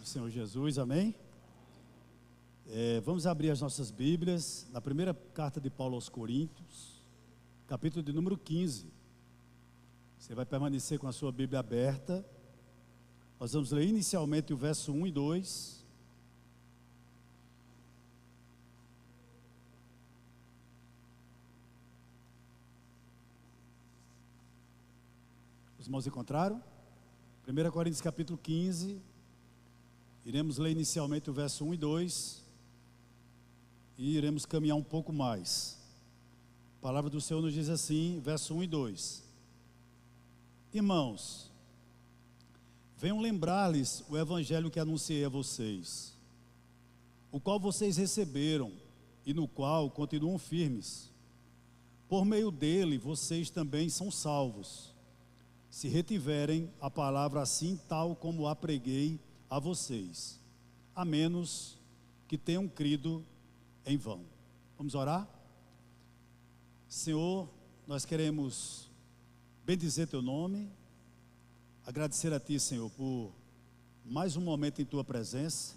do Senhor Jesus, amém? Vamos abrir as nossas Bíblias na primeira carta de Paulo aos Coríntios, capítulo de número 15. Você vai permanecer com a sua Bíblia aberta. Nós vamos ler inicialmente o verso 1 e 2. Os irmãos encontraram? 1 Coríntios capítulo 15. Iremos ler inicialmente o verso 1 e 2 e iremos caminhar um pouco mais. A palavra do Senhor nos diz assim, verso 1 e 2: Irmãos, venham lembrar-lhes o evangelho que anunciei a vocês, o qual vocês receberam e no qual continuam firmes. Por meio dele vocês também são salvos, se retiverem a palavra assim tal como a preguei a vocês, a menos que tenham crido em vão. Vamos orar? Senhor, nós queremos bendizer teu nome, agradecer a ti, Senhor, por mais um momento em tua presença.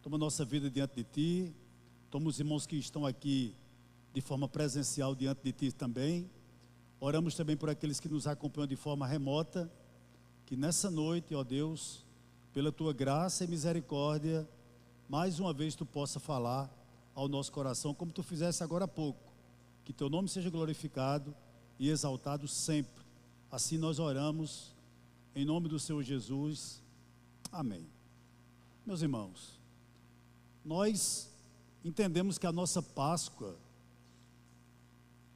Toma nossa vida diante de ti, toma os irmãos que estão aqui de forma presencial diante de ti também. Oramos também por aqueles que nos acompanham de forma remota, que nessa noite, ó Deus, pela tua graça e misericórdia, mais uma vez tu possa falar ao nosso coração, como tu fizesse agora há pouco. Que teu nome seja glorificado e exaltado sempre. Assim nós oramos, em nome do Senhor Jesus. Amém. Meus irmãos, nós entendemos que a nossa Páscoa,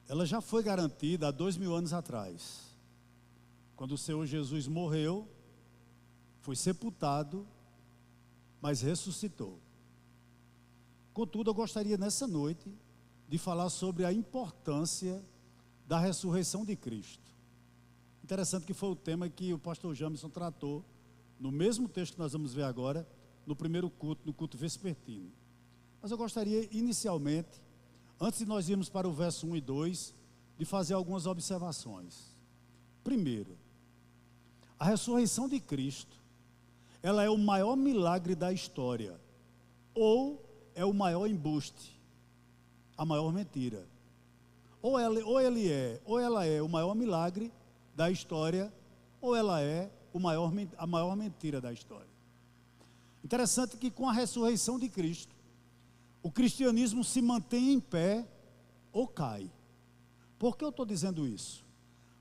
ela já foi garantida há 2000 anos atrás, quando o Senhor Jesus morreu, foi sepultado, mas ressuscitou. Contudo, eu gostaria nessa noite de falar sobre a importância da ressurreição de Cristo. Interessante que foi o tema que o pastor Jamison tratou no mesmo texto que nós vamos ver agora, no primeiro culto, no culto vespertino. Mas eu gostaria inicialmente, antes de nós irmos para o verso 1 e 2, de fazer algumas observações. Primeiro, a ressurreição de Cristo, ela é o maior milagre da história, ou é o maior embuste, a maior mentira. Ou ela é o maior milagre da história, ou ela é a maior mentira da história. Interessante que com a ressurreição de Cristo, o cristianismo se mantém em pé ou cai. Por que eu estou dizendo isso?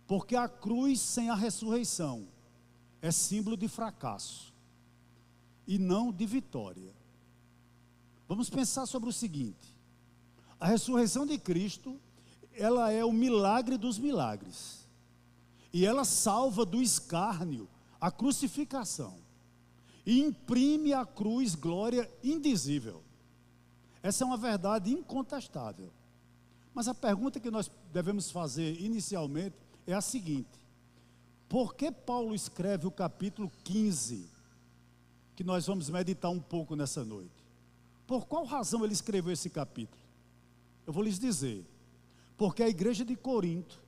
Porque a cruz sem a ressurreição é símbolo de fracasso e não de vitória. Vamos pensar sobre o seguinte: a ressurreição de Cristo, ela é o milagre dos milagres, e ela salva do escárnio a crucificação, e imprime à cruz glória indizível. Essa é uma verdade incontestável. Mas a pergunta que nós devemos fazer inicialmente é a seguinte: por que Paulo escreve o capítulo 15, que nós vamos meditar um pouco nessa noite? Por qual razão ele escreveu esse capítulo? Eu vou lhes dizer: porque a igreja de Corinto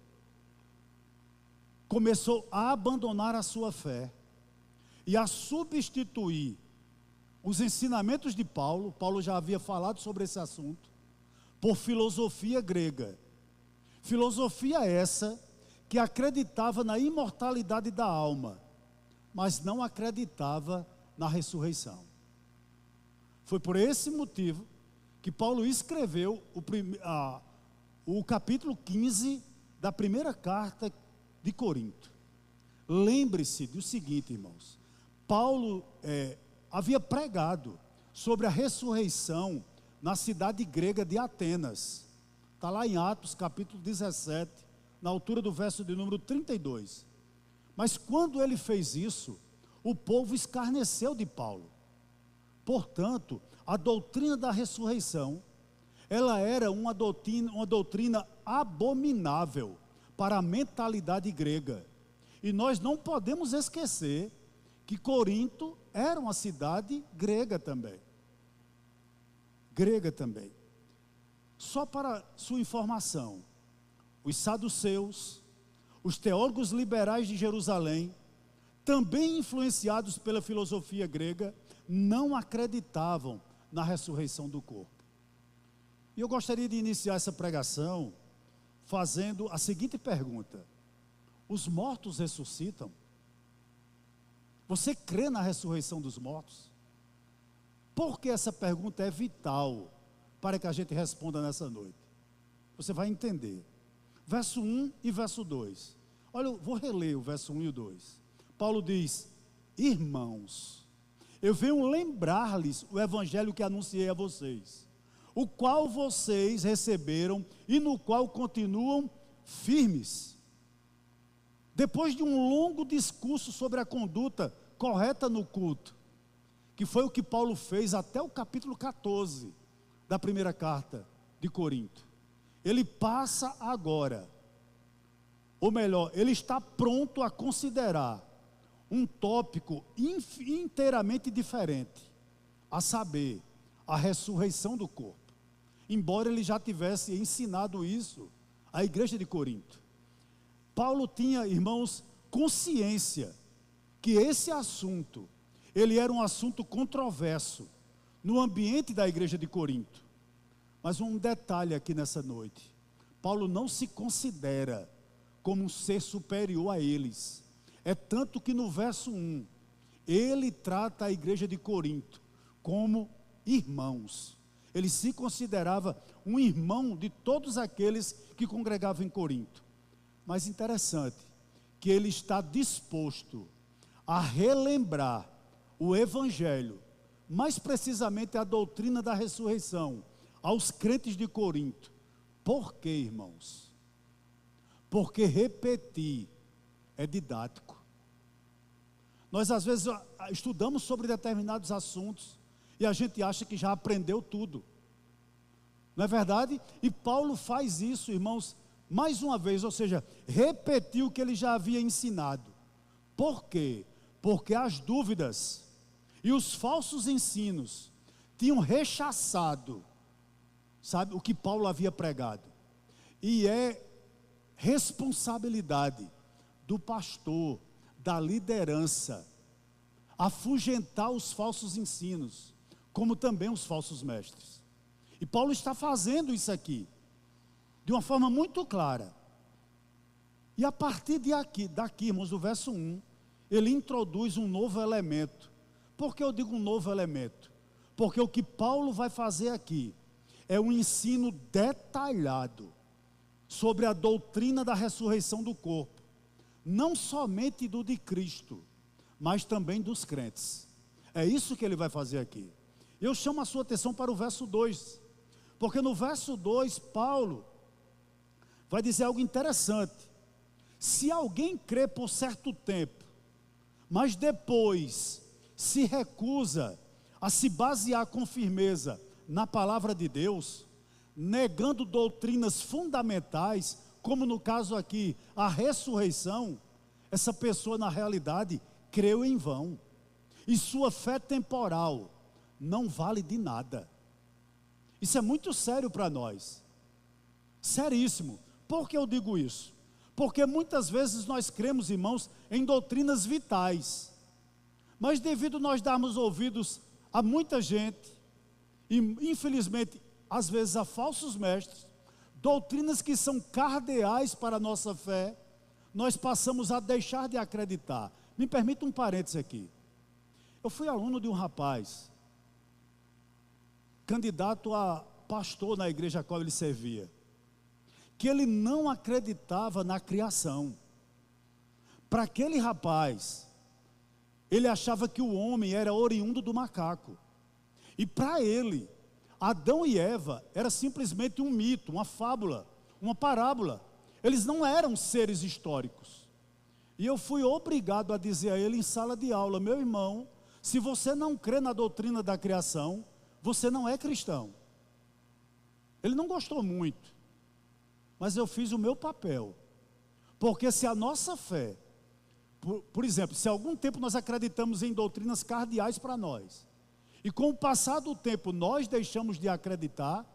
começou a abandonar a sua fé e a substituir os ensinamentos de Paulo. Paulo já havia falado sobre esse assunto, por filosofia grega. Filosofia essa que acreditava na imortalidade da alma, mas não acreditava na ressurreição. Foi por esse motivo que Paulo escreveu o capítulo 15 da primeira carta de Corinto. Lembre-se do seguinte, irmãos: Paulo havia pregado sobre a ressurreição na cidade grega de Atenas. Está lá em Atos capítulo 17, na altura do verso de número 32. Mas quando ele fez isso, o povo escarneceu de Paulo. Portanto, a doutrina da ressurreição, ela era uma doutrina abominável para a mentalidade grega. E nós não podemos esquecer que Corinto era uma cidade grega também. Só para sua informação, os saduceus, os teólogos liberais de Jerusalém, também influenciados pela filosofia grega, não acreditavam na ressurreição do corpo. E eu gostaria de iniciar essa pregação fazendo a seguinte pergunta: os mortos ressuscitam? Você crê na ressurreição dos mortos? Porque essa pergunta é vital para que a gente responda nessa noite. Você vai entender. Verso 1 e verso 2. Olha, eu vou reler o verso 1 e o 2. Paulo diz: irmãos, eu venho lembrar-lhes o evangelho que anunciei a vocês, o qual vocês receberam e no qual continuam firmes. Depois de um longo discurso sobre a conduta correta no culto, que foi o que Paulo fez até o capítulo 14 da primeira carta de Corinto, ele passa agora, ou melhor, ele está pronto a considerar um tópico inteiramente diferente, a saber, a ressurreição do corpo. Embora ele já tivesse ensinado isso à igreja de Corinto, Paulo tinha, irmãos, consciência que esse assunto, ele era um assunto controverso no ambiente da igreja de Corinto. Mas um detalhe aqui nessa noite: Paulo não se considera como um ser superior a eles. É tanto que no verso 1, ele trata a igreja de Corinto como irmãos. Ele se considerava um irmão de todos aqueles que congregavam em Corinto. Mas interessante que ele está disposto a relembrar o evangelho, mais precisamente a doutrina da ressurreição, aos crentes de Corinto. Por quê, irmãos? Porque repetir é didático. Nós às vezes estudamos sobre determinados assuntos e a gente acha que já aprendeu tudo, não é verdade? E Paulo faz isso, irmãos, mais uma vez, ou seja, repetiu o que ele já havia ensinado. Por quê? Porque as dúvidas e os falsos ensinos tinham rechaçado, sabe, o que Paulo havia pregado. E é responsabilidade do pastor, da liderança, afugentar os falsos ensinos, como também os falsos mestres. E Paulo está fazendo isso aqui, de uma forma muito clara. E a partir daqui, irmãos, do verso 1, ele introduz um novo elemento. Por que eu digo um novo elemento? Porque o que Paulo vai fazer aqui é um ensino detalhado sobre a doutrina da ressurreição do corpo, não somente do de Cristo, mas também dos crentes. É isso que ele vai fazer aqui. Eu chamo a sua atenção para o verso 2, porque no verso 2, Paulo vai dizer algo interessante. Se alguém crê por certo tempo, mas depois se recusa a se basear com firmeza na palavra de Deus, negando doutrinas fundamentais, como no caso aqui, a ressurreição, essa pessoa na realidade creu em vão, e sua fé temporal não vale de nada. Isso é muito sério para nós, seríssimo. Por que eu digo isso? Porque muitas vezes nós cremos, irmãos, em doutrinas vitais, mas devido nós darmos ouvidos a muita gente, e infelizmente, às vezes a falsos mestres, doutrinas que são cardeais para a nossa fé, nós passamos a deixar de acreditar. Me permita um parêntese aqui. Eu fui aluno de um rapaz, candidato a pastor na igreja a qual ele servia, que ele não acreditava na criação. Para aquele rapaz, ele achava que o homem era oriundo do macaco. E para ele, Adão e Eva era simplesmente um mito, uma fábula, uma parábola. Eles não eram seres históricos. E eu fui obrigado a dizer a ele em sala de aula: meu irmão, se você não crê na doutrina da criação, você não é cristão. Ele não gostou muito, mas eu fiz o meu papel. Porque se a nossa fé, por exemplo, se há algum tempo nós acreditamos em doutrinas cardeais para nós, e com o passar do tempo nós deixamos de acreditar,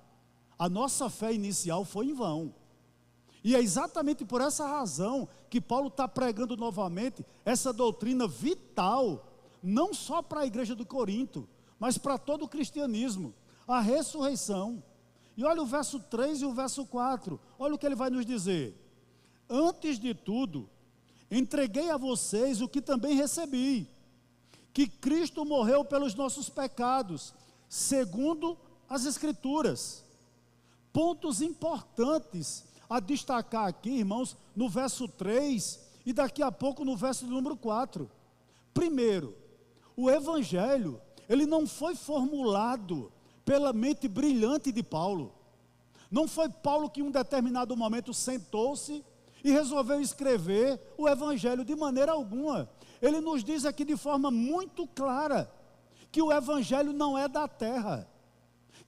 a nossa fé inicial foi em vão. E é exatamente por essa razão que Paulo está pregando novamente essa doutrina vital, não só para a igreja do Corinto, mas para todo o cristianismo, a ressurreição. E olha o verso 3 e o verso 4, olha o que ele vai nos dizer: antes de tudo, entreguei a vocês o que também recebi, que Cristo morreu pelos nossos pecados, segundo as Escrituras. Pontos importantes a destacar aqui, irmãos, no verso 3 e daqui a pouco no verso número 4. Primeiro, o Evangelho, ele não foi formulado pela mente brilhante de Paulo. Não foi Paulo que em um determinado momento sentou-se e resolveu escrever o Evangelho, de maneira alguma. Ele nos diz aqui de forma muito clara que o Evangelho não é da terra,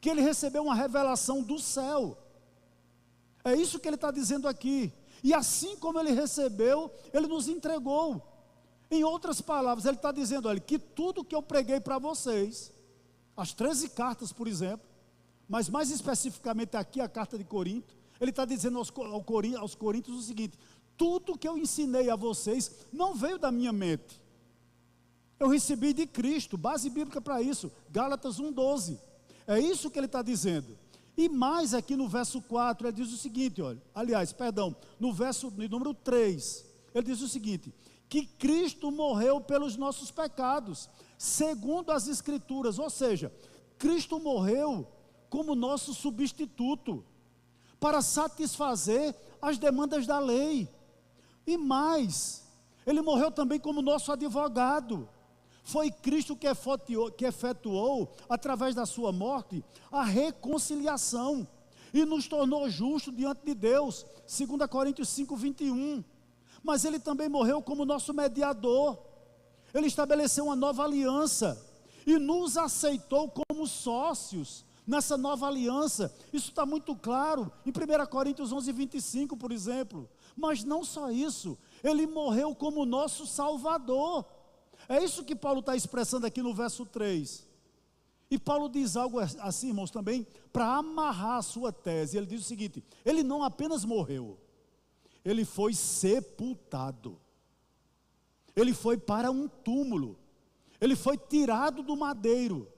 que ele recebeu uma revelação do céu. É isso que ele está dizendo aqui. E assim como ele recebeu, ele nos entregou. Em outras palavras, ele está dizendo, olha, que tudo que eu preguei para vocês, as 13 cartas, por exemplo, mas mais especificamente aqui a carta de Corinto, ele está dizendo aos Coríntios o seguinte: tudo que eu ensinei a vocês não veio da minha mente. Eu recebi de Cristo, base bíblica para isso, Gálatas 1,12. É isso que ele está dizendo. E mais aqui no verso 4, ele diz o seguinte, olha, no verso número 3, ele diz o seguinte: que Cristo morreu pelos nossos pecados, segundo as Escrituras, ou seja, Cristo morreu como nosso substituto, para satisfazer as demandas da lei. E mais, ele morreu também como nosso advogado. Foi Cristo que efetuou, através da sua morte, a reconciliação, e nos tornou justos diante de Deus, 2 Coríntios 5:21. Mas ele também morreu como nosso mediador. Ele estabeleceu uma nova aliança, e nos aceitou como sócios nessa nova aliança. Isso está muito claro, em 1 Coríntios 11:25, por exemplo. Mas não só isso, ele morreu como nosso Salvador. É isso que Paulo está expressando aqui no verso 3. E Paulo diz algo assim, irmãos, também, para amarrar a sua tese. Ele diz o seguinte: ele não apenas morreu, ele foi sepultado. Ele foi para um túmulo. Ele foi tirado do madeiro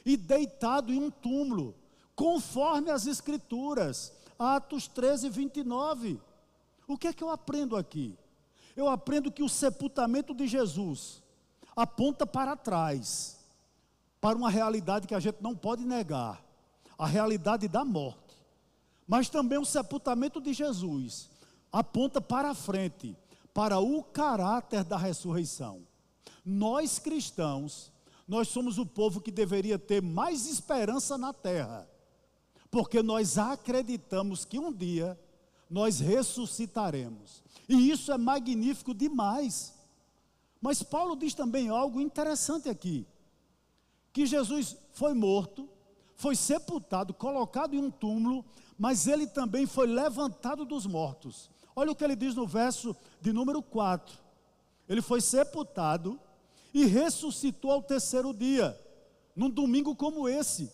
e deitado em um túmulo, conforme as Escrituras, Atos 13:29. O que é que eu aprendo aqui? Eu aprendo que o sepultamento de Jesus aponta para trás, para uma realidade que a gente não pode negar, a realidade da morte. Mas também o sepultamento de Jesus aponta para a frente, para o caráter da ressurreição. Nós cristãos, nós somos o povo que deveria ter mais esperança na terra, porque nós acreditamos que um dia nós ressuscitaremos, e isso é magnífico demais. Mas Paulo diz também algo interessante aqui, que Jesus foi morto, foi sepultado, colocado em um túmulo, mas ele também foi levantado dos mortos. Olha o que ele diz no verso de número 4, ele foi sepultado e ressuscitou ao terceiro dia, num domingo como esse,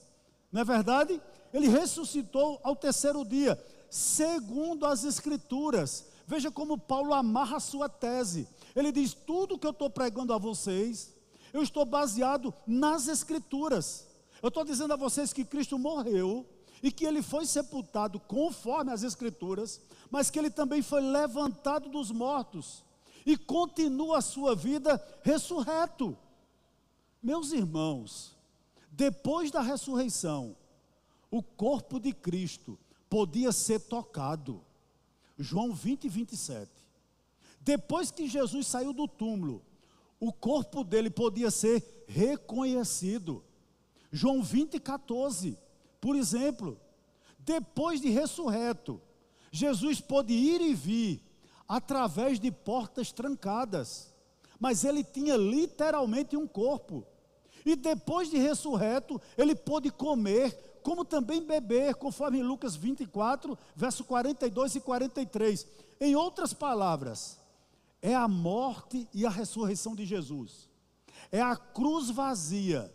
não é verdade? Ele ressuscitou ao terceiro dia, segundo as Escrituras. Veja como Paulo amarra a sua tese. Ele diz: tudo que eu estou pregando a vocês, eu estou baseado nas Escrituras. Eu estou dizendo a vocês que Cristo morreu e que ele foi sepultado conforme as Escrituras, mas que ele também foi levantado dos mortos e continua a sua vida ressurreto. Meus irmãos, depois da ressurreição, o corpo de Cristo podia ser tocado. João 20:27. Depois que Jesus saiu do túmulo, o corpo dele podia ser reconhecido. João 20:14. Por exemplo, depois de ressurreto, Jesus pôde ir e vir através de portas trancadas, mas ele tinha literalmente um corpo. E depois de ressurreto, ele pôde comer, como também beber, conforme Lucas 24, verso 42 e 43. Em outras palavras, é a morte e a ressurreição de Jesus, é a cruz vazia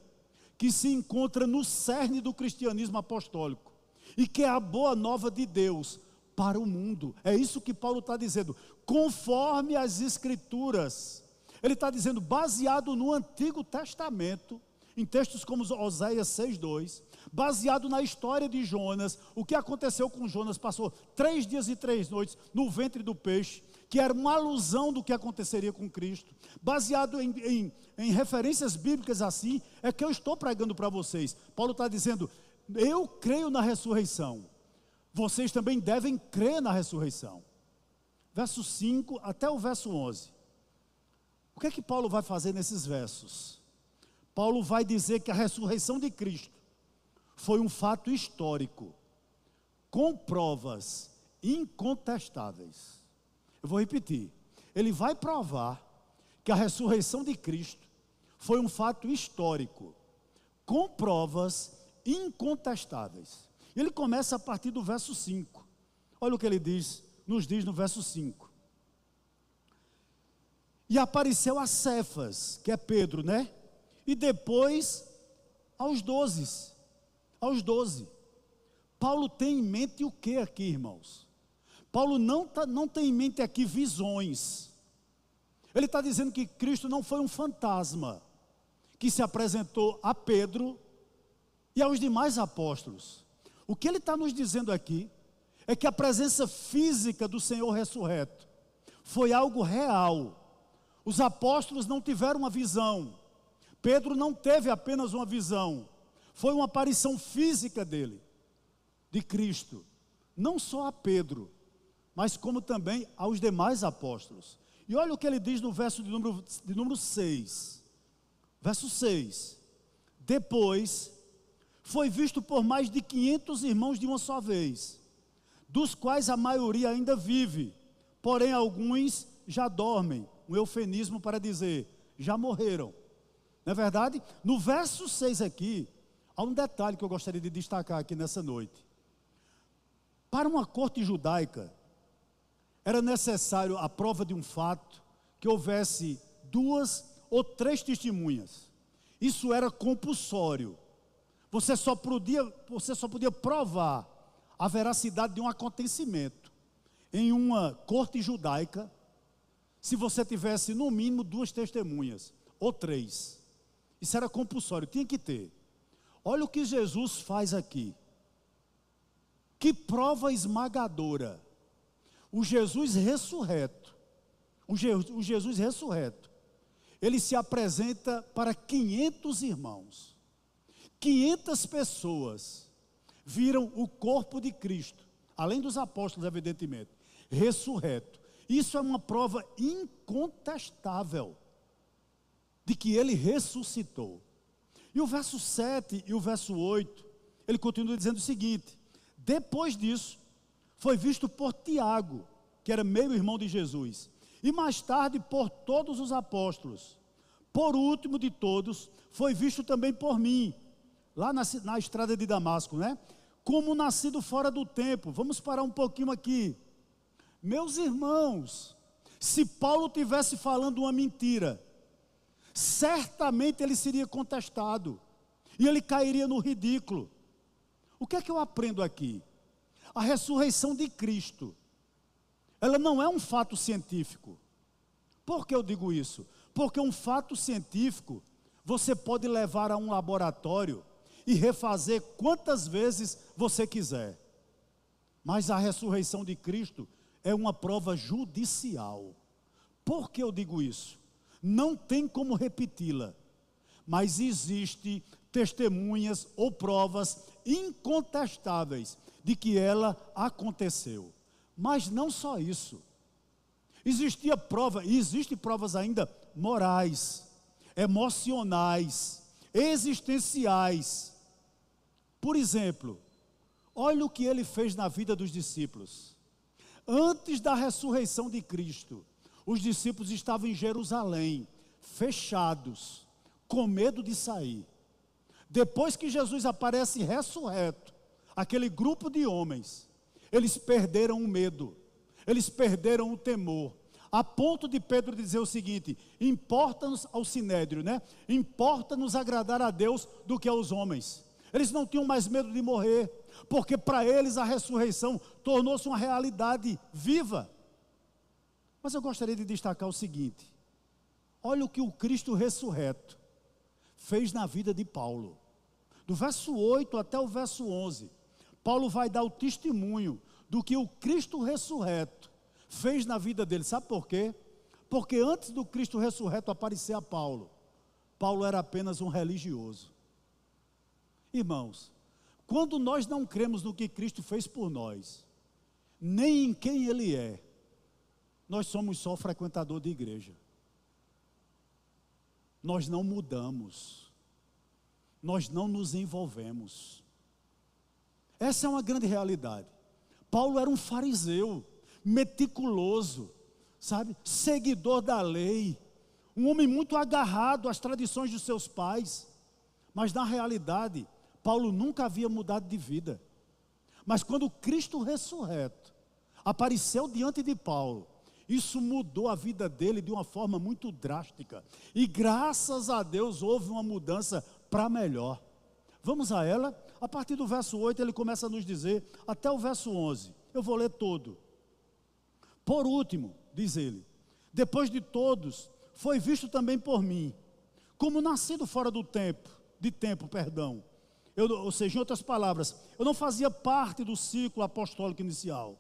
que se encontra no cerne do cristianismo apostólico, e que é a boa nova de Deus para o mundo. É isso que Paulo está dizendo, conforme as Escrituras. Ele está dizendo, baseado no Antigo Testamento, em textos como Oséias 6:2, baseado na história de Jonas, o que aconteceu com Jonas, passou 3 dias e 3 noites no ventre do peixe, que era uma alusão do que aconteceria com Cristo, baseado em referências bíblicas assim, é que eu estou pregando para vocês. Paulo está dizendo, eu creio na ressurreição, vocês também devem crer na ressurreição. Verso 5 até o verso 11, o que é que Paulo vai fazer nesses versos? Paulo vai dizer que a ressurreição de Cristo foi um fato histórico, com provas incontestáveis. Eu vou repetir, ele vai provar que a ressurreição de Cristo foi um fato histórico, com provas incontestáveis. Ele começa a partir do verso 5, olha o que ele nos diz no verso 5. E apareceu a Cefas, que é Pedro, né? E depois aos 12. Paulo tem em mente o que aqui, irmãos? Paulo não tem em mente aqui visões. Ele está dizendo que Cristo não foi um fantasma que se apresentou a Pedro e aos demais apóstolos. O que ele está nos dizendo aqui é que a presença física do Senhor ressurreto foi algo real. Os apóstolos não tiveram uma visão, Pedro não teve apenas uma visão, foi uma aparição física dele, de Cristo, não só a Pedro, mas como também aos demais apóstolos. E olha o que ele diz no verso de número 6, verso 6, depois foi visto por mais de 500 irmãos de uma só vez, dos quais a maioria ainda vive, porém alguns já dormem, um eufemismo para dizer, já morreram. Não é verdade? No verso 6 aqui, há um detalhe que eu gostaria de destacar aqui nessa noite. Para uma corte judaica, era necessário a prova de um fato, que houvesse 2 ou 3 testemunhas. Isso era compulsório. Você só podia provar a veracidade de um acontecimento em uma corte judaica, se você tivesse no mínimo 2 testemunhas, ou 3. Isso era compulsório, tinha que ter. Olha o que Jesus faz aqui. Que prova esmagadora. O Jesus ressurreto, ele se apresenta para 500 irmãos. 500 pessoas viram o corpo de Cristo, além dos apóstolos, evidentemente, ressurreto. Isso é uma prova incontestável de que ele ressuscitou. E o verso 7 e o verso 8, ele continua dizendo o seguinte: depois disso, foi visto por Tiago, que era meio-irmão de Jesus, e mais tarde por todos os apóstolos. Por último de todos, foi visto também por mim, lá na estrada de Damasco, né? Como nascido fora do tempo. Vamos parar um pouquinho aqui. Meus irmãos, se Paulo tivesse falando uma mentira, certamente ele seria contestado, e ele cairia no ridículo. O que é que eu aprendo aqui? A ressurreição de Cristo, ela não é um fato científico. Por que eu digo isso? Porque um fato científico, você pode levar a um laboratório e refazer quantas vezes você quiser. Mas a ressurreição de Cristo é uma prova judicial. Por que eu digo isso? Não tem como repeti-la, mas existe testemunhas ou provas incontestáveis de que ela aconteceu. Mas não só isso. Existem provas ainda morais, emocionais, existenciais. Por exemplo, olha o que ele fez na vida dos discípulos. Antes da ressurreição de Cristo, os discípulos estavam em Jerusalém, fechados, com medo de sair. Depois que Jesus aparece ressurreto, aquele grupo de homens, eles perderam o medo, eles perderam o temor, a ponto de Pedro dizer o seguinte: importa-nos ao sinédrio, Importa-nos agradar a Deus do que aos homens. Eles não tinham mais medo de morrer, porque para eles a ressurreição tornou-se uma realidade viva. Mas eu gostaria de destacar o seguinte: olha o que o Cristo ressurreto fez na vida de Paulo. Do verso 8 até o verso 11, Paulo vai dar o testemunho do que o Cristo ressurreto fez na vida dele. Sabe por quê? Porque antes do Cristo ressurreto aparecer a Paulo, Paulo era apenas um religioso. Irmãos, quando nós não cremos no que Cristo fez por nós, nem em quem Ele é, nós somos só frequentador de igreja. Nós não mudamos, nós não nos envolvemos. Essa é uma grande realidade. Paulo era um fariseu, meticuloso, sabe, seguidor da lei, um homem muito agarrado às tradições dos seus pais, mas na realidade, Paulo nunca havia mudado de vida. Mas quando Cristo ressurreto apareceu diante de Paulo, isso mudou a vida dele de uma forma muito drástica, e graças a Deus houve uma mudança para melhor. Vamos a ela. A partir do verso 8 ele começa a nos dizer, até o verso 11, eu vou ler todo. Por último, diz ele, depois de todos, foi visto também por mim, como nascido fora do tempo, ou seja, em outras palavras, eu não fazia parte do ciclo apostólico inicial,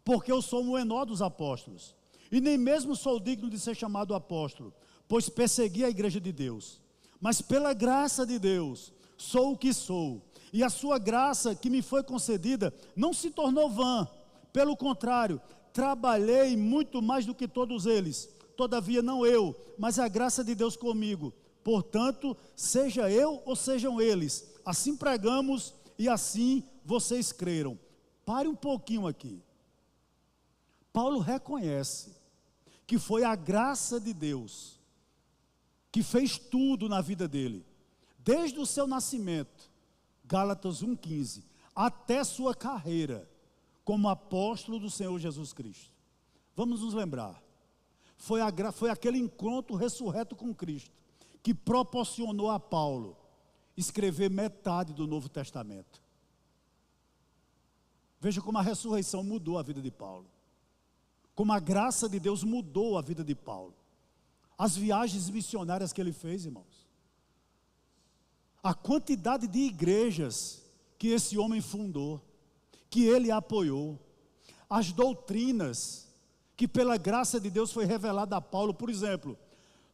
porque eu sou o menor dos apóstolos, e nem mesmo sou digno de ser chamado apóstolo, pois persegui a igreja de Deus, mas pela graça de Deus, sou o que sou, e a sua graça que me foi concedida, não se tornou vã, pelo contrário, trabalhei muito mais do que todos eles, todavia não eu, mas a graça de Deus comigo, portanto, seja eu ou sejam eles, assim pregamos e assim vocês creram. Pare um pouquinho aqui. Paulo reconhece que foi a graça de Deus que fez tudo na vida dele, desde o seu nascimento, Gálatas 1,15, até sua carreira como apóstolo do Senhor Jesus Cristo. Vamos nos lembrar, foi aquele encontro ressurreto com Cristo que proporcionou a Paulo escrever metade do Novo Testamento. Veja como a ressurreição mudou a vida de Paulo, como a graça de Deus mudou a vida de Paulo, as viagens missionárias que ele fez, irmãos, a quantidade de igrejas que esse homem fundou, que ele apoiou, as doutrinas que pela graça de Deus foi revelada a Paulo. Por exemplo,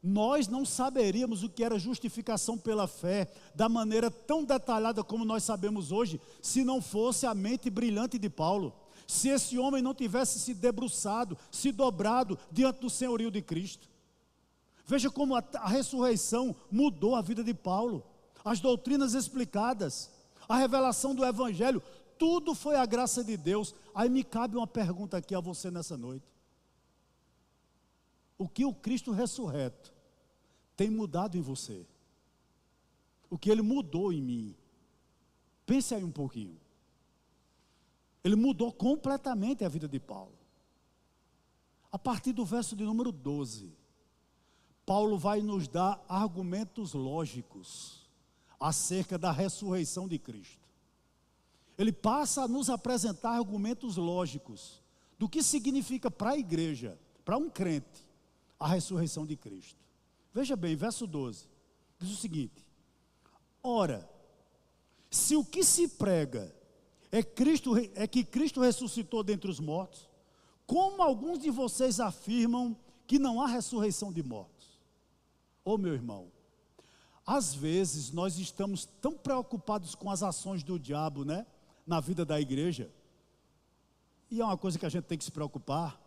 nós não saberíamos o que era justificação pela fé da maneira tão detalhada como nós sabemos hoje, se não fosse a mente brilhante de Paulo, se esse homem não tivesse se debruçado, se dobrado diante do senhorio de Cristo. Veja como a ressurreição mudou a vida de Paulo, as doutrinas explicadas, a revelação do Evangelho, tudo foi a graça de Deus. Aí me cabe uma pergunta aqui a você nessa noite: o que o Cristo ressurreto tem mudado em você? O que Ele mudou em mim? Pense aí um pouquinho. Ele mudou completamente a vida de Paulo. A partir do verso de número 12, Paulo vai nos dar argumentos lógicos acerca da ressurreição de Cristo. Ele passa a nos apresentar argumentos lógicos do que significa para a igreja, para um crente, a ressurreição de Cristo. Veja bem, verso 12, diz o seguinte: ora, se o que se prega é que Cristo ressuscitou dentre os mortos, como alguns de vocês afirmam que não há ressurreição de mortos? Ô meu irmão, às vezes nós estamos tão preocupados com as ações do diabo, né, na vida da igreja, e é uma coisa que a gente tem que se preocupar,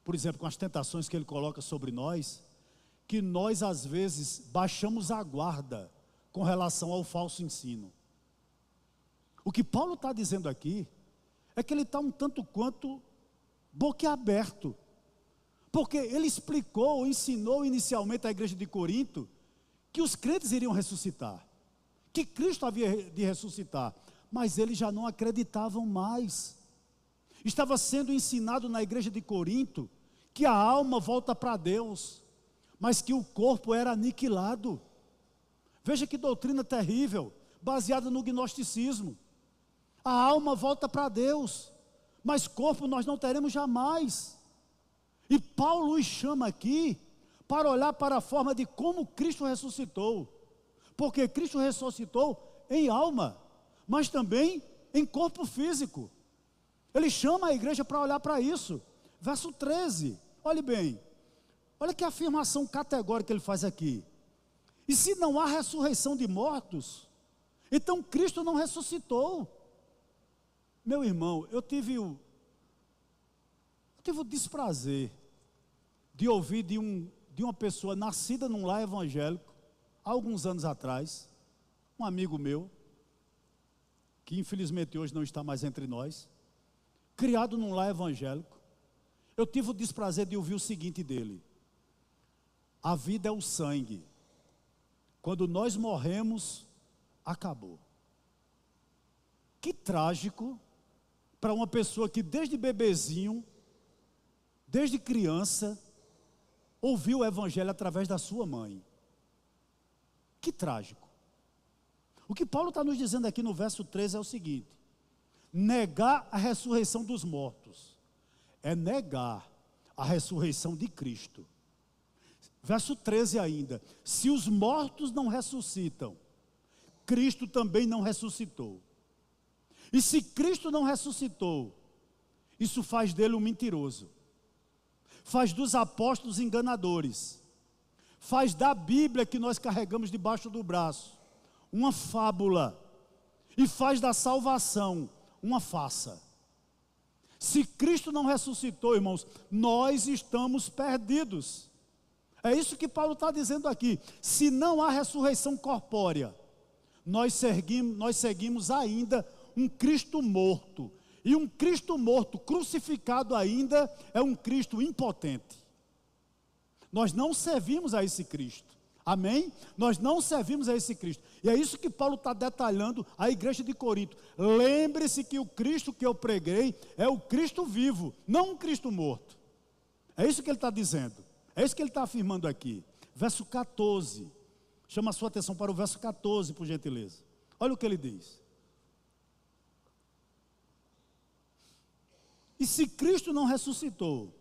por exemplo, com as tentações que ele coloca sobre nós, que nós às vezes baixamos a guarda com relação ao falso ensino. O que Paulo está dizendo aqui é que ele está um tanto quanto boquiaberto, porque ele explicou, ensinou inicialmente à igreja de Corinto que os crentes iriam ressuscitar, que Cristo havia de ressuscitar, mas eles já não acreditavam mais. Estava sendo ensinado na igreja de Corinto que a alma volta para Deus, mas que o corpo era aniquilado. Veja que doutrina terrível, baseada no gnosticismo. A alma volta para Deus, mas corpo nós não teremos jamais. E Paulo os chama aqui para olhar para a forma de como Cristo ressuscitou. Porque Cristo ressuscitou em alma, mas também em corpo físico. Ele chama a igreja para olhar para isso. Verso 13, olhe bem. Olha que afirmação categórica ele faz aqui. E se não há ressurreição de mortos, então Cristo não ressuscitou. Meu irmão, eu tive o desprazer de ouvir de uma pessoa nascida num lar evangélico, há alguns anos atrás, um amigo meu, que infelizmente hoje não está mais entre nós, criado num lar evangélico. Eu tive o desprazer de ouvir o seguinte dele: a vida é o sangue, quando nós morremos, acabou. Que trágico para uma pessoa que desde bebezinho, desde criança, ouviu o evangelho através da sua mãe. Que trágico. O que Paulo está nos dizendo aqui no verso 13 é o seguinte: negar a ressurreição dos mortos é negar a ressurreição de Cristo. Verso 13 ainda: se os mortos não ressuscitam, Cristo também não ressuscitou. E se Cristo não ressuscitou, isso faz dele um mentiroso, faz dos apóstolos enganadores, faz da Bíblia que nós carregamos debaixo do braço uma fábula, e faz da salvação uma farsa. Se Cristo não ressuscitou, irmãos, nós estamos perdidos. É isso que Paulo está dizendo aqui. Se não há ressurreição corpórea, nós seguimos ainda um Cristo morto. E um Cristo morto, crucificado ainda, é um Cristo impotente. Nós não servimos a esse Cristo. Amém? Nós não servimos a esse Cristo. E é isso que Paulo está detalhando à igreja de Corinto. Lembre-se que o Cristo que eu preguei é o Cristo vivo, não um Cristo morto. É isso que ele está dizendo. É isso que ele está afirmando aqui. Verso 14. Chama a sua atenção para o verso 14, por gentileza. Olha o que ele diz. E se Cristo não ressuscitou,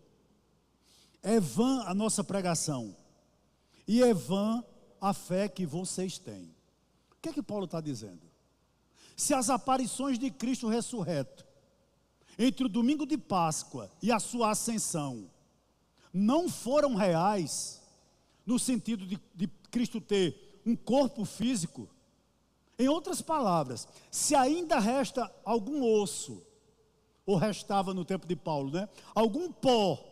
é vã a nossa pregação, e é vã a fé que vocês têm. O que é que Paulo está dizendo? Se as aparições de Cristo ressurreto, entre o domingo de Páscoa e a sua ascensão, não foram reais, no sentido de Cristo ter um corpo físico, em outras palavras, se ainda resta algum osso, ou restava no tempo de Paulo, né? Algum pó,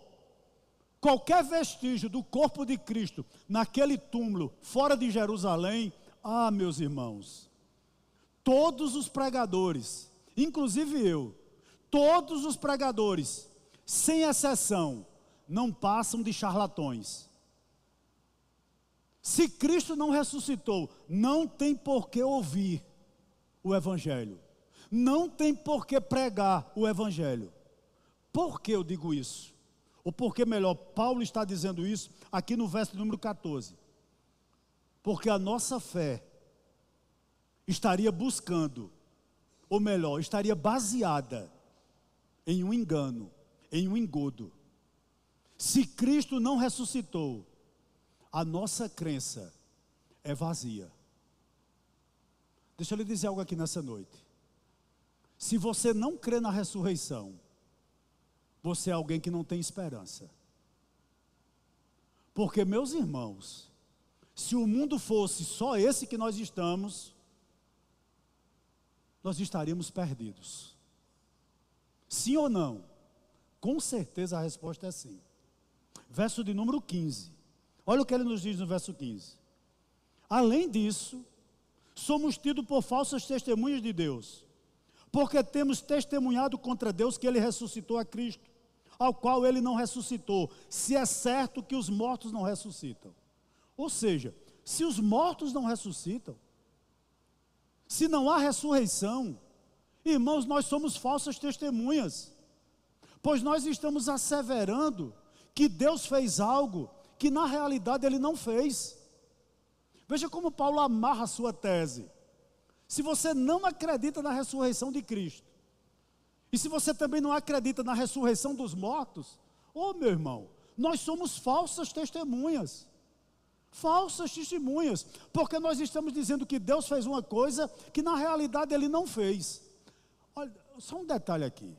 qualquer vestígio do corpo de Cristo, naquele túmulo, fora de Jerusalém, meus irmãos, todos os pregadores, inclusive eu, todos os pregadores, sem exceção, não passam de charlatões. Se Cristo não ressuscitou, não tem por que ouvir o Evangelho. Não tem por que pregar o Evangelho. Por que eu digo isso? Ou por que melhor, Paulo está dizendo isso aqui no verso número 14. Porque a nossa fé estaria buscando, ou melhor, estaria baseada em um engano, em um engodo. Se Cristo não ressuscitou, a nossa crença é vazia. Deixa eu lhe dizer algo aqui nessa noite. Se você não crê na ressurreição, você é alguém que não tem esperança. Porque, meus irmãos, se o mundo fosse só esse que nós estamos, nós estaríamos perdidos. Sim ou não? Com certeza a resposta é sim. Verso de número 15. Olha o que ele nos diz no verso 15. Além disso, somos tidos por falsas testemunhas de Deus, porque temos testemunhado contra Deus que Ele ressuscitou a Cristo, ao qual Ele não ressuscitou, se é certo que os mortos não ressuscitam. Ou seja, se os mortos não ressuscitam, se não há ressurreição, irmãos, nós somos falsas testemunhas, pois nós estamos asseverando que Deus fez algo que na realidade Ele não fez. Veja como Paulo amarra a sua tese. Se você não acredita na ressurreição de Cristo, e se você também não acredita na ressurreição dos mortos, ô meu irmão, nós somos falsas testemunhas. Falsas testemunhas, porque nós estamos dizendo que Deus fez uma coisa que na realidade Ele não fez. Olha, só um detalhe aqui.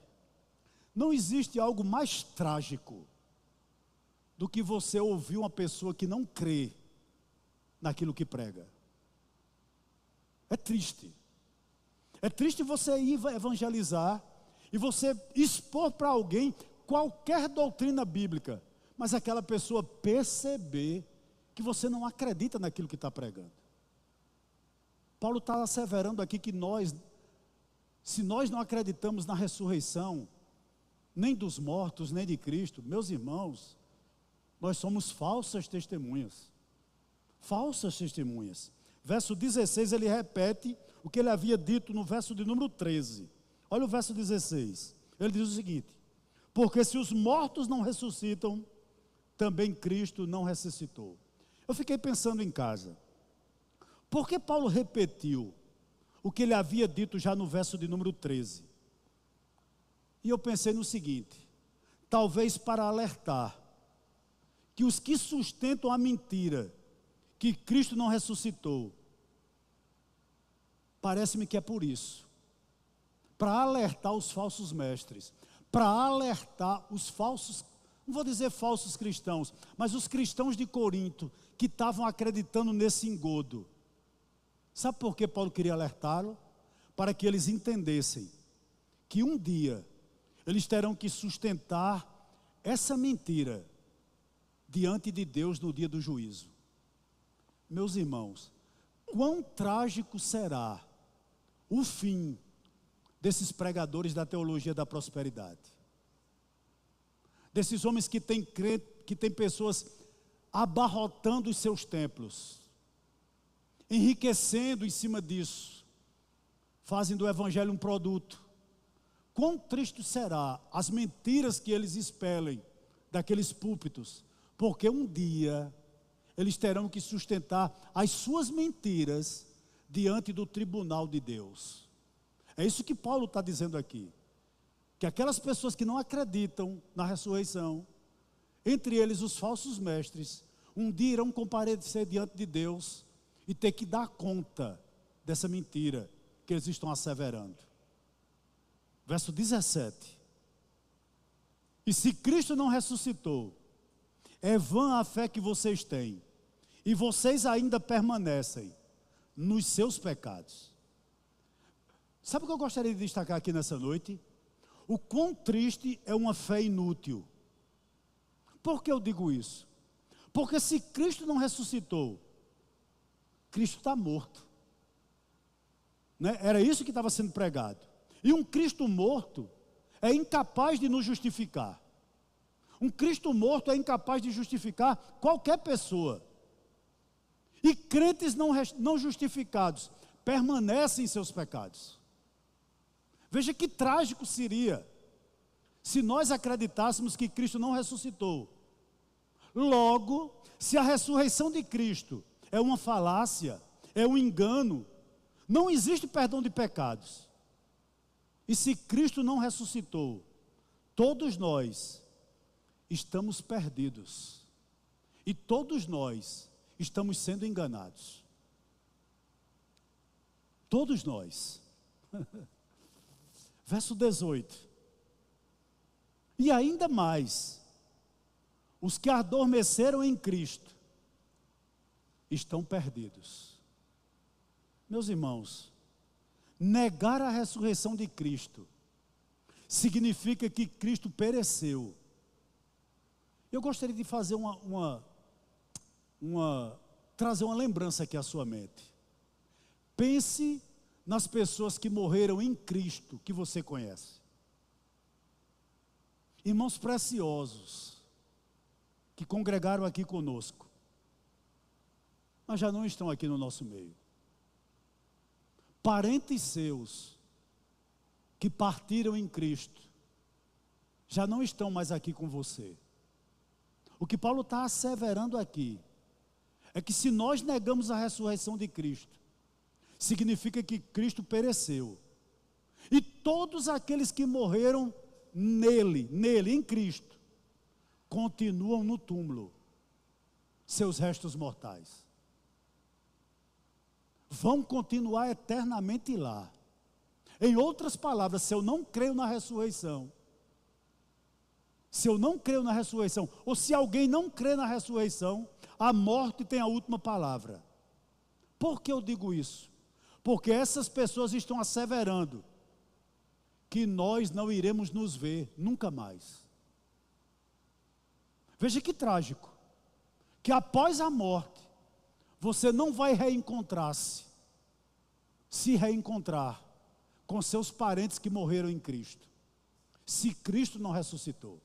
Não existe algo mais trágico do que você ouvir uma pessoa que não crê naquilo que prega. É triste. É triste você ir evangelizar e você expor para alguém qualquer doutrina bíblica, mas aquela pessoa perceber que você não acredita naquilo que está pregando. Paulo está asseverando aqui que se nós não acreditamos na ressurreição, nem dos mortos, nem de Cristo, meus irmãos, nós somos falsas testemunhas. Falsas testemunhas. Verso 16, ele repete o que ele havia dito no verso de número 13. Olha o verso 16. Ele diz o seguinte: porque se os mortos não ressuscitam, também Cristo não ressuscitou. Eu fiquei pensando em casa, por que Paulo repetiu o que ele havia dito já no verso de número 13? E eu pensei no seguinte: talvez para alertar que os que sustentam a mentira que Cristo não ressuscitou, parece-me que é por isso, para alertar os falsos mestres, para alertar os falsos, não vou dizer falsos cristãos, mas os cristãos de Corinto, que estavam acreditando nesse engodo. Sabe por que Paulo queria alertá-lo? Para que eles entendessem que um dia eles terão que sustentar essa mentira diante de Deus no dia do juízo. Meus irmãos, quão trágico será o fim desses pregadores da teologia da prosperidade, desses homens que têm pessoas abarrotando os seus templos, enriquecendo em cima disso, fazem do evangelho um produto. Quão triste será as mentiras que eles expelem daqueles púlpitos, porque um dia eles terão que sustentar as suas mentiras diante do tribunal de Deus. É isso que Paulo está dizendo aqui, que aquelas pessoas que não acreditam na ressurreição, entre eles os falsos mestres, um dia irão comparecer diante de Deus e ter que dar conta dessa mentira que eles estão asseverando. Verso 17: e se Cristo não ressuscitou, é vã a fé que vocês têm, e vocês ainda permanecem nos seus pecados. Sabe o que eu gostaria de destacar aqui nessa noite? O quão triste é uma fé inútil. Por que eu digo isso? Porque se Cristo não ressuscitou, Cristo está morto, né? Era isso que estava sendo pregado. E um Cristo morto é incapaz de nos justificar. Um Cristo morto é incapaz de justificar qualquer pessoa. E crentes não justificados permanecem em seus pecados. Veja que trágico seria se nós acreditássemos que Cristo não ressuscitou. Logo, se a ressurreição de Cristo é uma falácia, é um engano, não existe perdão de pecados. E se Cristo não ressuscitou, todos nós estamos perdidos. E todos nós estamos sendo enganados. Todos nós. Verso 18. E ainda mais, os que adormeceram em Cristo estão perdidos. Meus irmãos, negar a ressurreição de Cristo significa que Cristo pereceu. Eu gostaria de fazer trazer uma lembrança aqui à sua mente. Pense nas pessoas que morreram em Cristo, que você conhece. Irmãos preciosos, que congregaram aqui conosco, mas já não estão aqui no nosso meio. Parentes seus, que partiram em Cristo, já não estão mais aqui com você. O que Paulo está asseverando aqui, é que se nós negamos a ressurreição de Cristo, significa que Cristo pereceu. E todos aqueles que morreram nele, em Cristo, continuam no túmulo, seus restos mortais. Vão continuar eternamente lá. Em outras palavras, se eu não creio na ressurreição, ou se alguém não crê na ressurreição, a morte tem a última palavra. Por que eu digo isso? Porque essas pessoas estão asseverando que nós não iremos nos ver nunca mais. Veja que trágico, que após a morte, você não vai se reencontrar com seus parentes que morreram em Cristo, se Cristo não ressuscitou.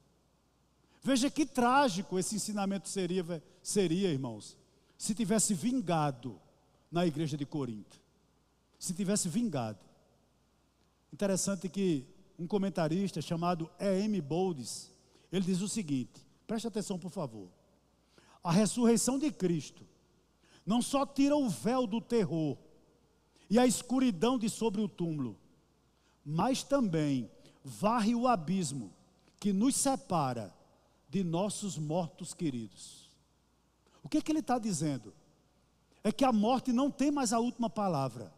Veja que trágico esse ensinamento seria, irmãos, se tivesse vingado na igreja de Corinto. Se tivesse vingado. Interessante que um comentarista chamado E.M. Boldes, ele diz o seguinte, preste atenção por favor. A ressurreição de Cristo não só tira o véu do terror e a escuridão de sobre o túmulo, mas também varre o abismo que nos separa de nossos mortos queridos. O que ele está dizendo? É que a morte não tem mais a última palavra,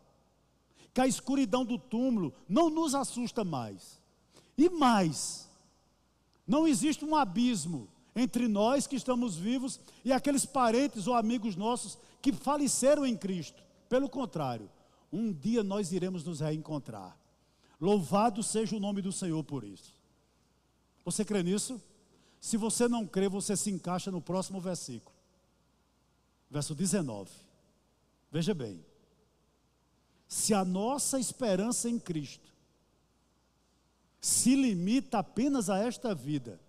que a escuridão do túmulo não nos assusta mais, e mais, não existe um abismo entre nós que estamos vivos e aqueles parentes ou amigos nossos que faleceram em Cristo. Pelo contrário, um dia nós iremos nos reencontrar. Louvado seja o nome do Senhor por isso. Você crê nisso? Se você não crê, você se encaixa no próximo versículo. Verso 19. Veja bem. Se a nossa esperança em Cristo se limita apenas a esta vida.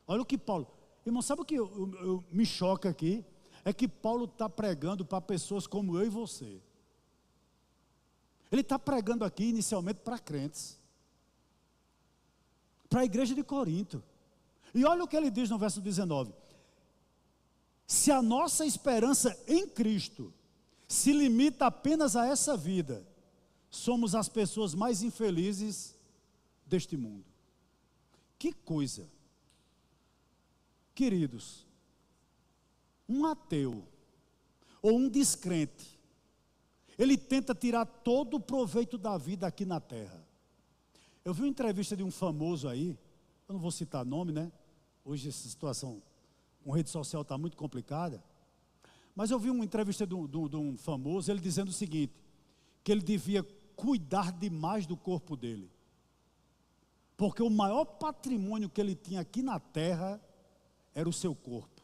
Olha o que Paulo... Irmão, sabe o que me choca aqui? É que Paulo está pregando para pessoas como eu e você. Ele está pregando aqui inicialmente para crentes, para a igreja de Corinto. E olha o que ele diz no verso 19: se a nossa esperança em Cristo se limita apenas a essa vida, somos as pessoas mais infelizes deste mundo. Que coisa! Queridos, um ateu ou um descrente, ele tenta tirar todo o proveito da vida aqui na terra. Eu vi uma entrevista de um famoso aí, eu não vou citar nome, né? Hoje essa situação com rede social está muito complicada. Mas eu vi uma entrevista de um famoso, ele dizendo o seguinte, que ele devia cuidar demais do corpo dele. Porque o maior patrimônio que ele tinha aqui na terra era o seu corpo.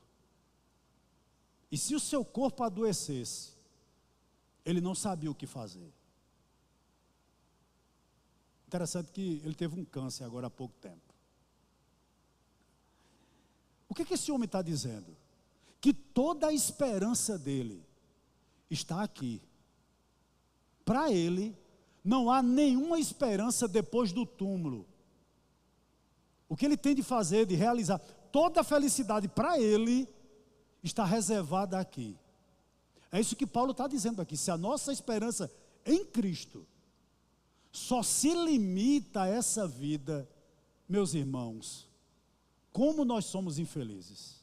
E se o seu corpo adoecesse, ele não sabia o que fazer. Interessante que ele teve um câncer agora há pouco tempo. O que esse homem está dizendo? Que toda a esperança dele está aqui. Para ele, não há nenhuma esperança depois do túmulo. O que ele tem de fazer, de realizar, toda a felicidade para ele está reservada aqui. É isso que Paulo está dizendo aqui. Se a nossa esperança em Cristo só se limita a essa vida, meus irmãos, como nós somos infelizes.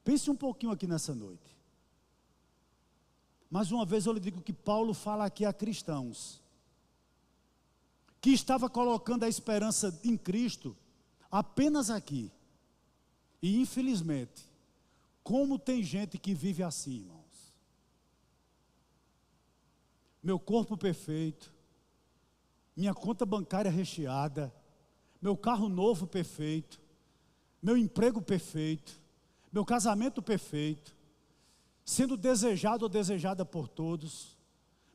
Pense um pouquinho aqui nessa noite. Mais uma vez eu lhe digo que Paulo fala aqui a cristãos que estava colocando a esperança em Cristo apenas aqui. E infelizmente, como tem gente que vive assim, irmãos. Meu corpo perfeito, minha conta bancária recheada, meu carro novo perfeito, meu emprego perfeito, meu casamento perfeito, sendo desejado ou desejada por todos,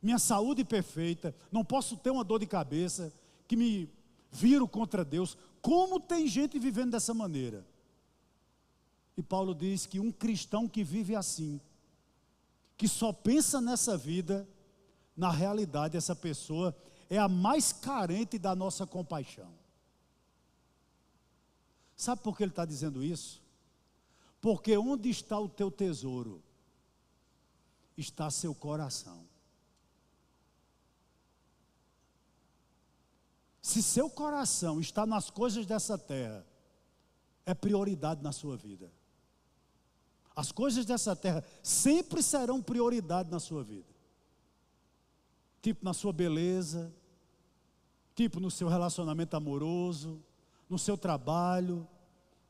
minha saúde perfeita, não posso ter uma dor de cabeça que me viro contra Deus. Como tem gente vivendo dessa maneira? E Paulo diz que um cristão que vive assim, que só pensa nessa vida, na realidade essa pessoa é a mais carente da nossa compaixão. Sabe por que ele está dizendo isso? Porque onde está o teu tesouro, está seu coração. Se seu coração está nas coisas dessa terra, é prioridade na sua vida. As coisas dessa terra sempre serão prioridade na sua vida. Tipo na sua beleza, tipo no seu relacionamento amoroso, no seu trabalho,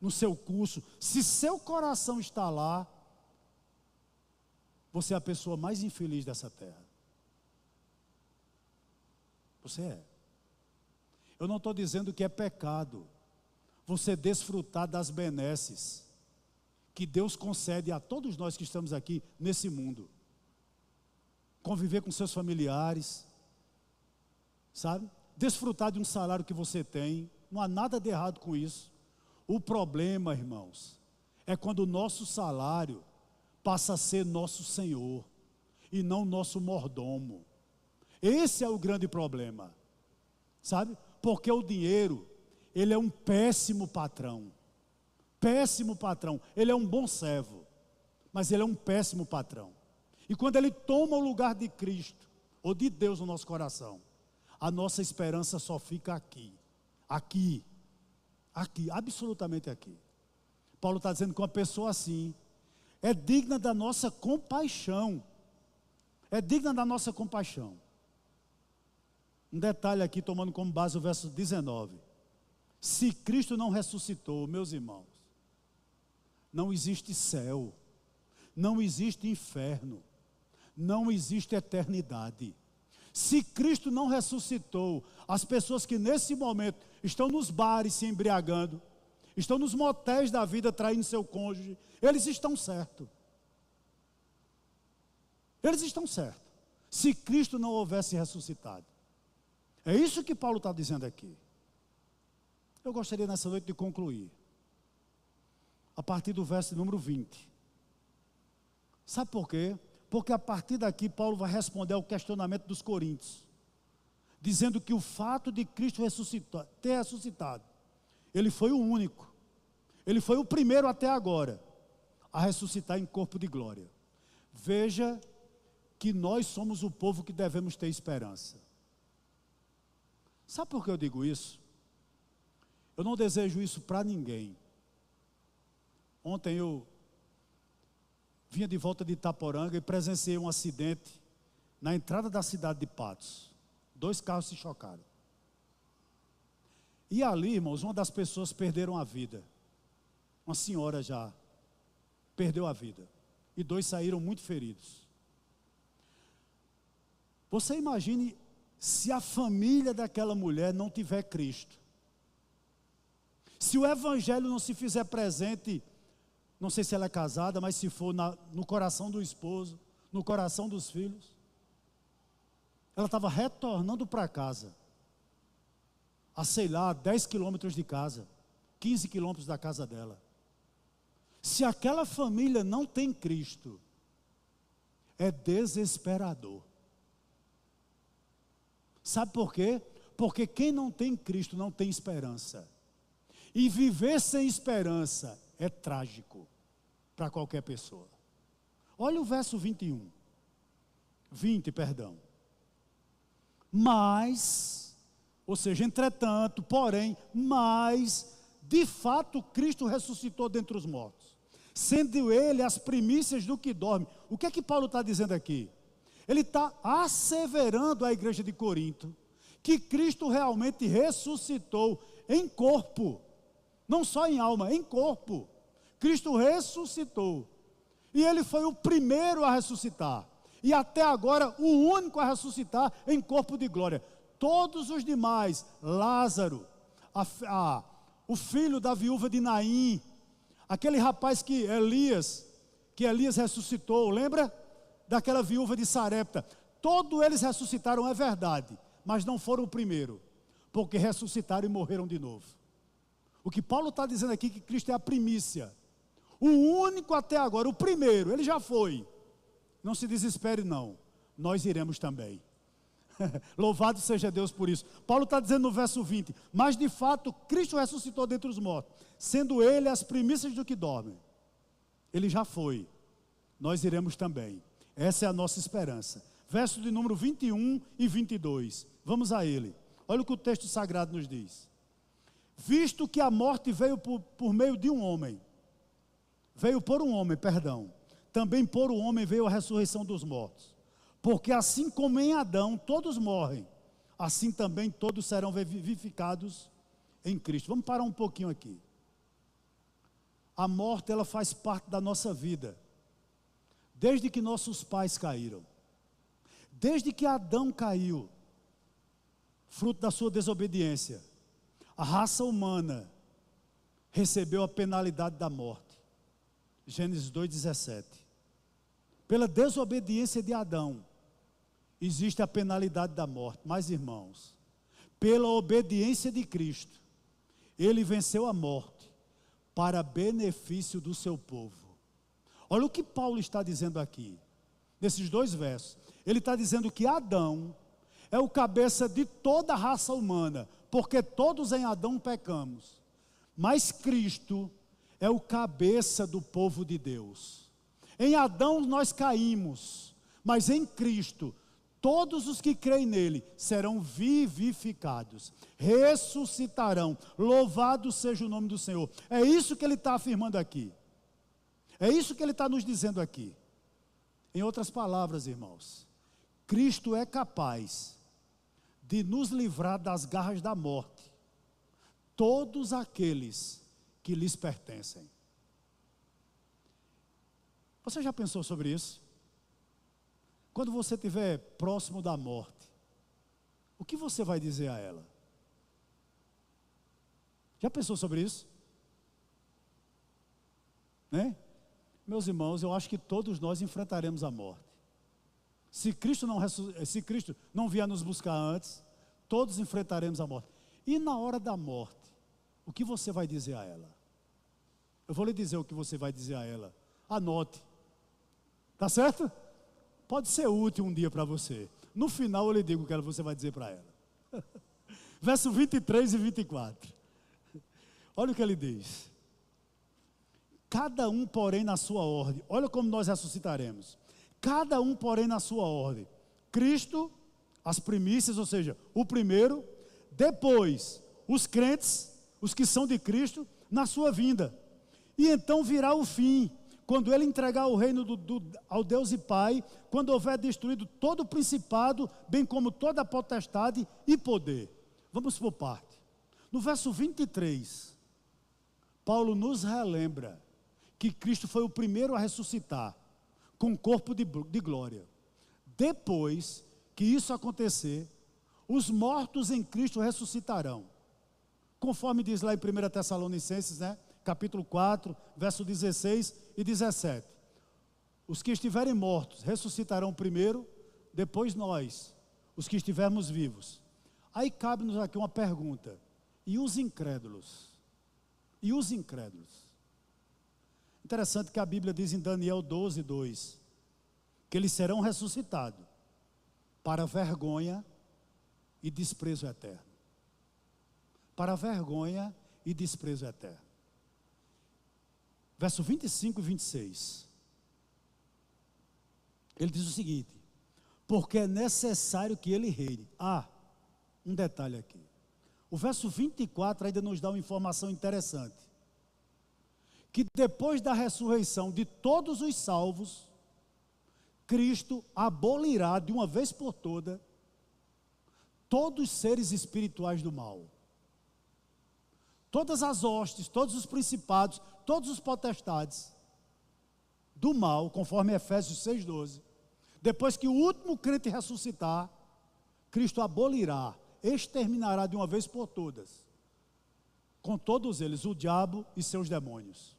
no seu curso. Se seu coração está lá, você é a pessoa mais infeliz dessa terra. Você é. Eu não estou dizendo que é pecado você desfrutar das benesses que Deus concede a todos nós que estamos aqui nesse mundo. Conviver com seus familiares, sabe? Desfrutar de um salário que você tem, não há nada de errado com isso. O problema, irmãos, é quando o nosso salário passa a ser nosso Senhor e não nosso mordomo. Esse é o grande problema, sabe? Porque o dinheiro, ele é um péssimo patrão. Péssimo patrão. Ele é um bom servo, mas ele é um péssimo patrão. E quando ele toma o lugar de Cristo, ou de Deus no nosso coração, a nossa esperança só fica aqui. Aqui. Aqui, absolutamente aqui. Paulo está dizendo que uma pessoa assim é digna da nossa compaixão. É digna da nossa compaixão. Um detalhe aqui, tomando como base o verso 19. Se Cristo não ressuscitou, meus irmãos, não existe céu, não existe inferno, não existe eternidade. Se Cristo não ressuscitou, as pessoas que nesse momento estão nos bares se embriagando, estão nos motéis da vida traindo seu cônjuge, eles estão certos. Eles estão certos. Se Cristo não houvesse ressuscitado. É isso que Paulo está dizendo aqui. Eu gostaria nessa noite de concluir, a partir do verso número 20. Sabe por quê? Porque a partir daqui Paulo vai responder ao questionamento dos coríntios, dizendo que o fato de Cristo ter ressuscitado, ele foi o único, ele foi o primeiro até agora a ressuscitar em corpo de glória. Veja que nós somos o povo que devemos ter esperança. Sabe por que eu digo isso? Eu não desejo isso para ninguém. Ontem eu vinha de volta de Itaporanga e presenciei um acidente na entrada da cidade de Patos. 2 carros se chocaram. E ali, irmãos, uma das pessoas perderam a vida. Uma senhora já perdeu a vida. E 2 saíram muito feridos. Você imagine se a família daquela mulher não tiver Cristo. Se o evangelho não se fizer presente, não sei se ela é casada, mas se for no coração do esposo, no coração dos filhos. Ela estava retornando para casa, a sei lá, 10 quilômetros de casa, 15 quilômetros da casa dela. Se aquela família não tem Cristo, é desesperador. Sabe por quê? Porque quem não tem Cristo não tem esperança. E viver sem esperança é trágico para qualquer pessoa. Olha o verso 20, perdão. Mas, ou seja, entretanto, porém, mas, de fato, Cristo ressuscitou dentre os mortos, sendo ele as primícias do que dorme. O que é que Paulo está dizendo aqui? Ele está asseverando à igreja de Corinto que Cristo realmente ressuscitou em corpo, não só em alma, em corpo. Cristo ressuscitou, e ele foi o primeiro a ressuscitar, e até agora o único a ressuscitar em corpo de glória. Todos os demais, Lázaro, o filho da viúva de Naim, aquele rapaz que Elias ressuscitou, lembra? Daquela viúva de Sarepta, todos eles ressuscitaram, é verdade, mas não foram o primeiro, porque ressuscitaram e morreram de novo. O que Paulo está dizendo aqui é que Cristo é a primícia, o único até agora, o primeiro, ele já foi. Não se desespere não, nós iremos também. Louvado seja Deus por isso. Paulo está dizendo no verso 20, mas de fato Cristo ressuscitou dentre os mortos, sendo ele as primícias do que dormem. Ele já foi, nós iremos também. Essa é a nossa esperança. Verso de número 21 e 22. Vamos a ele. Olha o que o texto sagrado nos diz. Visto que a morte veio por meio de um homem, também por um homem veio a ressurreição dos mortos. Porque assim como em Adão todos morrem, assim também todos serão vivificados em Cristo. Vamos parar um pouquinho aqui. A morte, ela faz parte da nossa vida, desde que nossos pais caíram. Desde que Adão caiu, fruto da sua desobediência, a raça humana recebeu a penalidade da morte. Gênesis 2,17. Pela desobediência de Adão, existe a penalidade da morte. Mas, irmãos, pela obediência de Cristo, ele venceu a morte para benefício do seu povo. Olha o que Paulo está dizendo aqui, nesses 2 versos. Ele está dizendo que Adão é o cabeça de toda a raça humana, porque todos em Adão pecamos. Mas Cristo é o cabeça do povo de Deus. Em Adão nós caímos, mas em Cristo, todos os que creem nele serão vivificados, ressuscitarão. Louvado seja o nome do Senhor. É isso que ele está afirmando aqui. É isso que ele está nos dizendo aqui. Em outras palavras, irmãos, Cristo é capaz de nos livrar das garras da morte, todos aqueles que lhes pertencem. Você já pensou sobre isso? Quando você estiver próximo da morte, o que você vai dizer a ela? Já pensou sobre isso? Né? Meus irmãos, eu acho que todos nós enfrentaremos a morte. Se Cristo não vier nos buscar antes, todos enfrentaremos a morte. E na hora da morte, o que você vai dizer a ela? Eu vou lhe dizer o que você vai dizer a ela. Anote. Tá certo? Pode ser útil um dia para você. No final eu lhe digo o que você vai dizer para ela. Verso 23 e 24. Olha o que ele diz. Cada um, porém, na sua ordem. Olha como nós ressuscitaremos. Cada um, porém, na sua ordem. Cristo, as primícias, ou seja, o primeiro. Depois, os crentes, os que são de Cristo, na sua vinda. E então virá o fim, quando ele entregar o reino ao Deus e Pai, quando houver destruído todo o principado, bem como toda a potestade e poder. Vamos por parte. No verso 23, Paulo nos relembra que Cristo foi o primeiro a ressuscitar, com corpo de glória. Depois que isso acontecer, os mortos em Cristo ressuscitarão. Conforme diz lá em 1 Tessalonicenses, capítulo 4, verso 16 e 17. Os que estiverem mortos ressuscitarão primeiro, depois nós, os que estivermos vivos. Aí cabe-nos aqui uma pergunta. E os incrédulos? E os incrédulos? Interessante que a Bíblia diz em Daniel 12, 2, que eles serão ressuscitados para vergonha e desprezo eterno. Para vergonha e desprezo eterno. Verso 25 e 26. Ele diz o seguinte: porque é necessário que ele reine. Um detalhe aqui. O verso 24 ainda nos dá uma informação interessante. Que depois da ressurreição de todos os salvos, Cristo abolirá de uma vez por todas todos os seres espirituais do mal. Todas as hostes, todos os principados, todos os potestades do mal, conforme Efésios 6,12. Depois que o último crente ressuscitar, Cristo abolirá, exterminará de uma vez por todas, com todos eles, o diabo e seus demônios.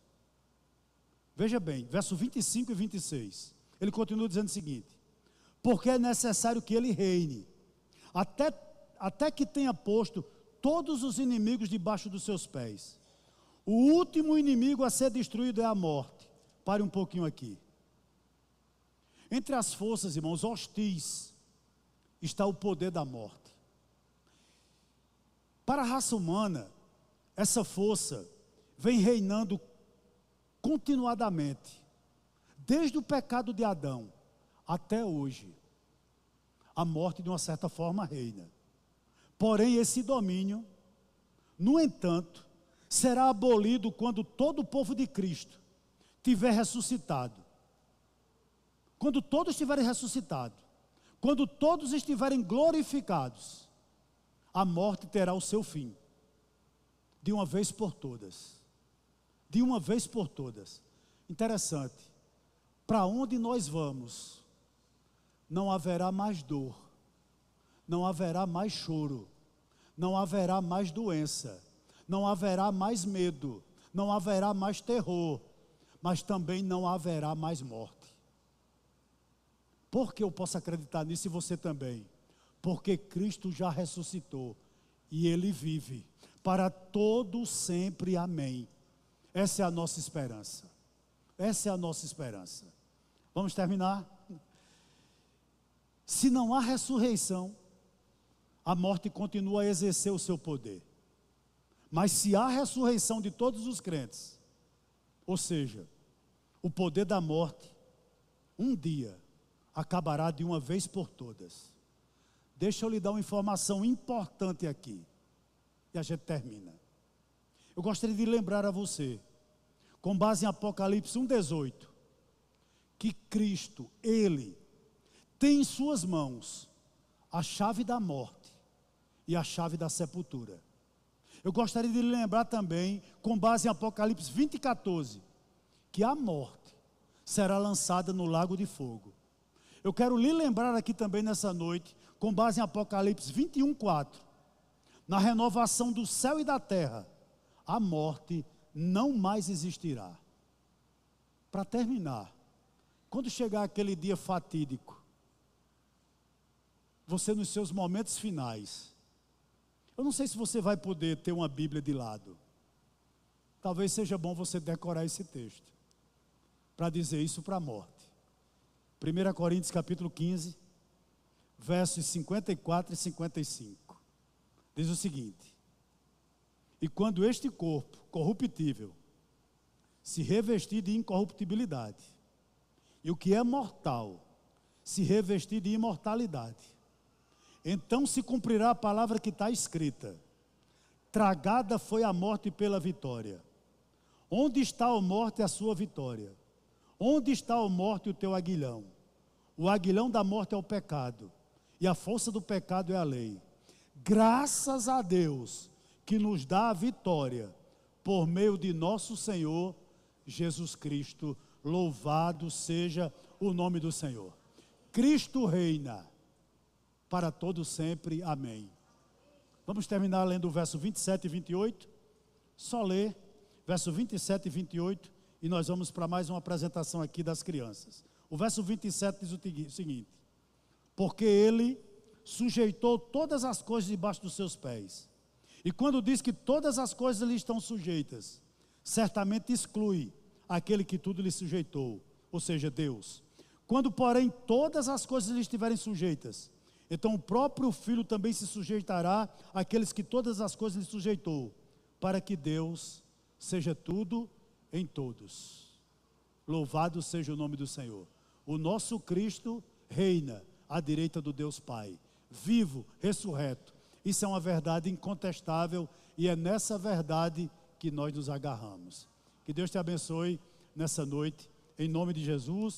Veja bem, verso 25 e 26. Ele continua dizendo o seguinte: porque é necessário que ele reine, até que tenha posto todos os inimigos debaixo dos seus pés. O último inimigo a ser destruído é a morte. Pare um pouquinho aqui. Entre as forças, irmãos, hostis, está o poder da morte. Para a raça humana, essa força vem reinando continuadamente, desde o pecado de Adão até hoje. A morte, de uma certa forma, reina. Porém, esse domínio, no entanto, será abolido quando todo o povo de Cristo tiver ressuscitado. Quando todos estiverem ressuscitados, quando todos estiverem glorificados, a morte terá o seu fim, de uma vez por todas. De uma vez por todas. Interessante, para onde nós vamos, não haverá mais dor, não haverá mais choro, não haverá mais doença, não haverá mais medo, não haverá mais terror, mas também não haverá mais morte. Por que eu posso acreditar nisso e você também? Porque Cristo já ressuscitou e Ele vive para todo sempre, amém. Essa é a nossa esperança. Essa é a nossa esperança. Vamos terminar? Se não há ressurreição, a morte continua a exercer o seu poder. Mas se há ressurreição de todos os crentes, ou seja, o poder da morte, um dia, acabará de uma vez por todas. Deixa eu lhe dar uma informação importante aqui, e a gente termina. Eu gostaria de lembrar a você, com base em Apocalipse 1,18, que Cristo, Ele, tem em suas mãos a chave da morte e a chave da sepultura. Eu gostaria de lhe lembrar também, com base em Apocalipse 20,14, que a morte será lançada no lago de fogo. Eu quero lhe lembrar aqui também nessa noite, com base em Apocalipse 21,4, na renovação do céu e da terra, a morte não mais existirá. Para terminar, quando chegar aquele dia fatídico, você nos seus momentos finais, eu não sei se você vai poder ter uma Bíblia de lado. Talvez seja bom você decorar esse texto, para dizer isso para a morte. 1 Coríntios capítulo 15, versos 54 e 55. Diz o seguinte: e quando este corpo corruptível se revestir de incorruptibilidade, e o que é mortal se revestir de imortalidade, então se cumprirá a palavra que está escrita: tragada foi a morte pela vitória. Onde está a morte a sua vitória? Onde está a morte o teu aguilhão? O aguilhão da morte é o pecado, e a força do pecado é a lei. Graças a Deus que nos dá a vitória por meio de nosso Senhor Jesus Cristo. Louvado seja o nome do Senhor. Cristo reina para todo sempre, amém. Vamos terminar lendo o verso 27 e 28. Só ler verso 27 e 28 e nós vamos para mais uma apresentação aqui das crianças. O verso 27 diz o seguinte: porque Ele sujeitou todas as coisas debaixo dos seus pés. E quando diz que todas as coisas lhe estão sujeitas, certamente exclui aquele que tudo lhe sujeitou, ou seja, Deus. Quando, porém, todas as coisas lhe estiverem sujeitas, então o próprio Filho também se sujeitará àqueles que todas as coisas lhe sujeitou, para que Deus seja tudo em todos. Louvado seja o nome do Senhor. O nosso Cristo reina à direita do Deus Pai, vivo, ressurreto. Isso é uma verdade incontestável e é nessa verdade que nós nos agarramos. Que Deus te abençoe nessa noite, em nome de Jesus.